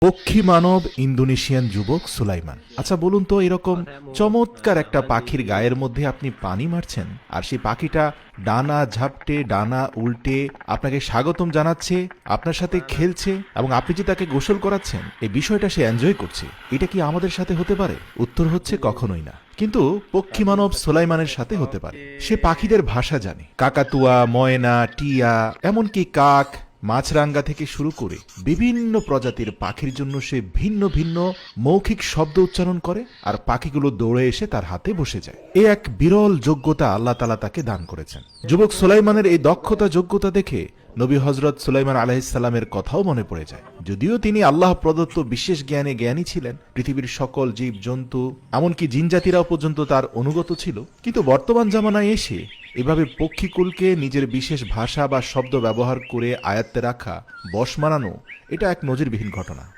পক্ষী মানব ইন্দোনেশিয়ান যুবক সুলাইমান। আচ্ছা বলুন তো, এরকম চমৎকার একটা পাখির গায়ের মধ্যে আপনি পানি মারছেন, আর সেই পাখিটা ডানা ঝাপটে ডানা উল্টে আপনাকে স্বাগতম জানাচ্ছে, আপনার সাথে খেলছে, এবং আপনি যে তাকে গোসল করাচ্ছেন, এই বিষয়টা সে এনজয় করছে। এটা কি আমাদের সাথে হতে পারে? উত্তর হচ্ছে কখনোই না। কিন্তু পক্ষী মানব সুলাইমানের সাথে হতে পারে। সে পাখিদের ভাষা জানে, কাকাতুয়া, ময়না, টিয়া, এমনকি কাক, মাছরাঙ্গা থেকে শুরু করে বিভিন্ন প্রজাতির পাখির জন্য সে ভিন্ন ভিন্ন মৌখিক শব্দ উচ্চারণ করে, আর পাখিগুলো দৌড়ে এসে তার হাতে বসে যায়। এ এক বিরল যোগ্যতা আল্লাহ তাআলা তাকে দান করেছেন। যুবক সুলাইমানের এই দক্ষতা যোগ্যতা দেখে নবী হযরত সুলাইমান আলাইহিসসালামের কথাও মনে পড়ে যায়। যদিও তিনি আল্লাহ প্রদত্ত বিশেষ জ্ঞানে জ্ঞানী ছিলেন, পৃথিবীর সকল জীব জন্তু এমনকি জিনজাতিরাও পর্যন্ত তার অনুগত ছিল, কিন্তু বর্তমান জামানায় এসে এভাবে পক্ষীকুলকে নিজের বিশেষ ভাষা বা শব্দ ব্যবহার করে আয়ত্তে রাখা, বশ মানানো, এটা এক নজিরবিহীন ঘটনা।